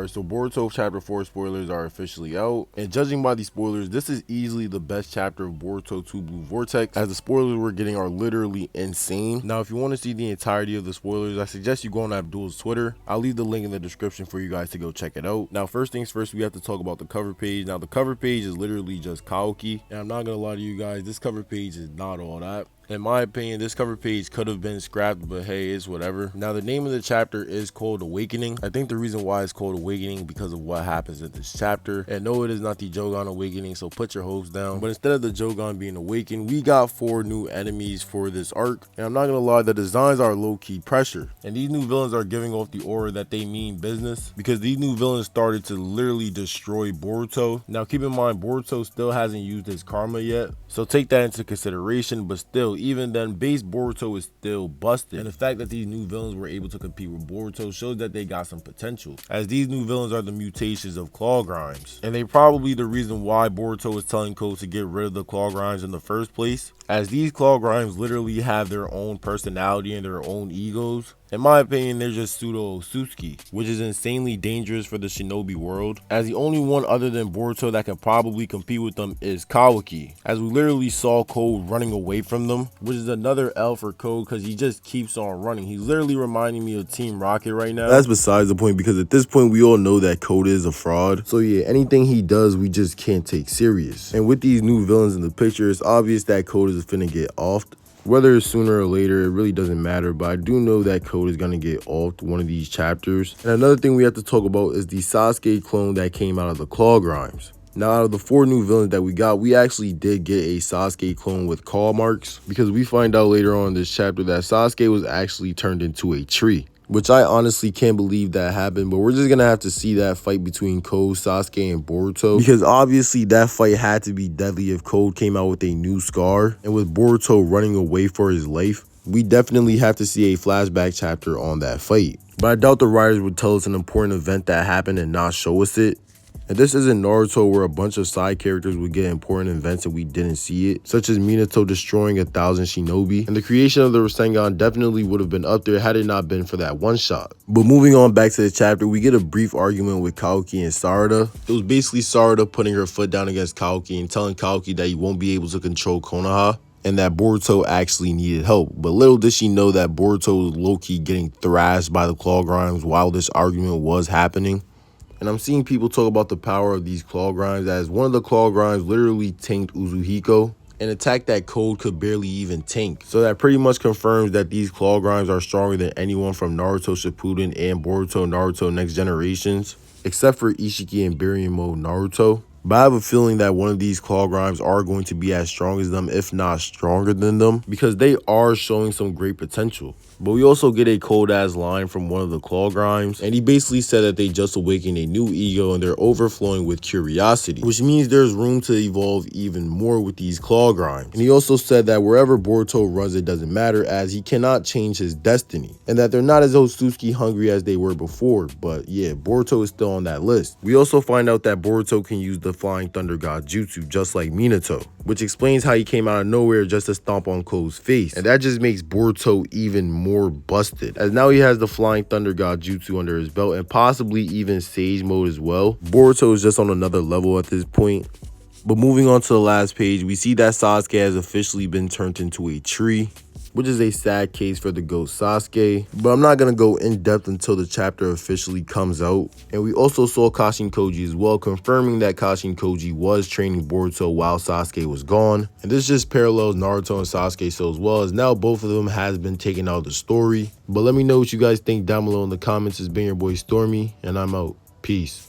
Alright, so Boruto Chapter 4 spoilers are officially out, and judging by these spoilers, this is easily the best chapter of Boruto 2 Blue Vortex, as the spoilers we're getting are literally insane. Now, if you want to see the entirety of the spoilers, I suggest you go on Abdul's Twitter. I'll leave the link in the description for you guys to go check it out. Now, first things first, we have to talk about the cover page. Now, the cover page is literally just Kaoki, and I'm not gonna lie to you guys, this cover page is not all that. In my opinion, this cover page could have been scrapped, but hey, it's whatever. Now, the name of the chapter is called Awakening. I think the reason why it's called Awakening because of what happens in this chapter. And no, it is not the Jogan Awakening, so put your hopes down. But instead of the Jogan being awakened, we got 4 new enemies for this arc. And I'm not gonna lie, the designs are low-key pressure. And these new villains are giving off the aura that they mean business, because these new villains started to literally destroy Boruto. Now, keep in mind, Boruto still hasn't used his karma yet, so take that into consideration. But still, even then, base Boruto is still busted, and the fact that these new villains were able to compete with Boruto shows that they got some potential, as these new villains are the mutations of Claw Grimes, and they probably the reason why Boruto is telling Code to get rid of the Claw Grimes in the first place, as these Claw Grimes literally have their own personality and their own egos. In my opinion, they're just pseudo Sasuke, which is insanely dangerous for the shinobi world, as the only one other than Boruto that can probably compete with them is Kawaki, as we literally saw Code running away from them, which is another L for Code because he just keeps on running. He's literally reminding me of Team Rocket right now. That's besides the point, because at this point we all know that Code is a fraud, so yeah, anything he does we just can't take serious. And with these new villains in the picture, it's obvious that Code is finna get offed. Whether it's sooner or later, it really doesn't matter, but I do know that Code is going to get offed one of these chapters. And another thing we have to talk about is the Sasuke clone that came out of the Claw Grimes. Now, out of the 4 new villains that we got, we actually did get a Sasuke clone with claw marks, because we find out later on in this chapter that Sasuke was actually turned into a tree, which I honestly can't believe that happened. But we're just gonna have to see that fight between Code, Sasuke, and Boruto, because obviously that fight had to be deadly if Code came out with a new scar, and with Boruto running away for his life, we definitely have to see a flashback chapter on that fight. But I doubt the writers would tell us an important event that happened and not show us it. And this isn't Naruto, where a bunch of side characters would get important events and we didn't see it, such as Minato destroying 1,000 shinobi, and the creation of the Rasengan definitely would have been up there had it not been for that one shot. But moving on back to the chapter, we get a brief argument with Kaoki and Sarada. It was basically Sarada putting her foot down against Kaoki and telling Kaoki that he won't be able to control Konoha, and that Boruto actually needed help. But little did she know that Boruto was low-key getting thrashed by the Claw Grimes while this argument was happening. And I'm seeing people talk about the power of these Claw Grimes, as one of the Claw Grimes literally tanked Uzuhiko, an attack that Code could barely even tank. So that pretty much confirms that these Claw Grimes are stronger than anyone from Naruto Shippuden and Boruto Naruto Next Generations, except for Ishiki and Baryon Mode Naruto. But I have a feeling that one of these Claw Grimes are going to be as strong as them, if not stronger than them, because they are showing some great potential. But we also get a cold-ass line from one of the Claw Grimes, and he basically said that they just awakened a new ego and they're overflowing with curiosity, which means there's room to evolve even more with these Claw Grimes. And he also said that wherever Boruto runs, it doesn't matter, as he cannot change his destiny, and that they're not as Otsutsuki hungry as they were before. But yeah, Boruto is still on that list. We also find out that Boruto can use the Flying Thunder God Jutsu just like Minato, which explains how he came out of nowhere just to stomp on Code's face, and that just makes Boruto even more busted, as now he has the Flying Thunder God Jutsu under his belt, and possibly even Sage Mode as well. Boruto is just on another level at this point. But moving on to the last page, we see that Sasuke has officially been turned into a tree, which is a sad case for the GOAT Sasuke, but I'm not going to go in depth until the chapter officially comes out. And we also saw Kashin Koji as well, confirming that Kashin Koji was training Boruto while Sasuke was gone. And this just parallels Naruto and Sasuke so as well, as now both of them has been taken out of the story. But let me know what you guys think down below in the comments. It's been your boy Stormy, and I'm out. Peace.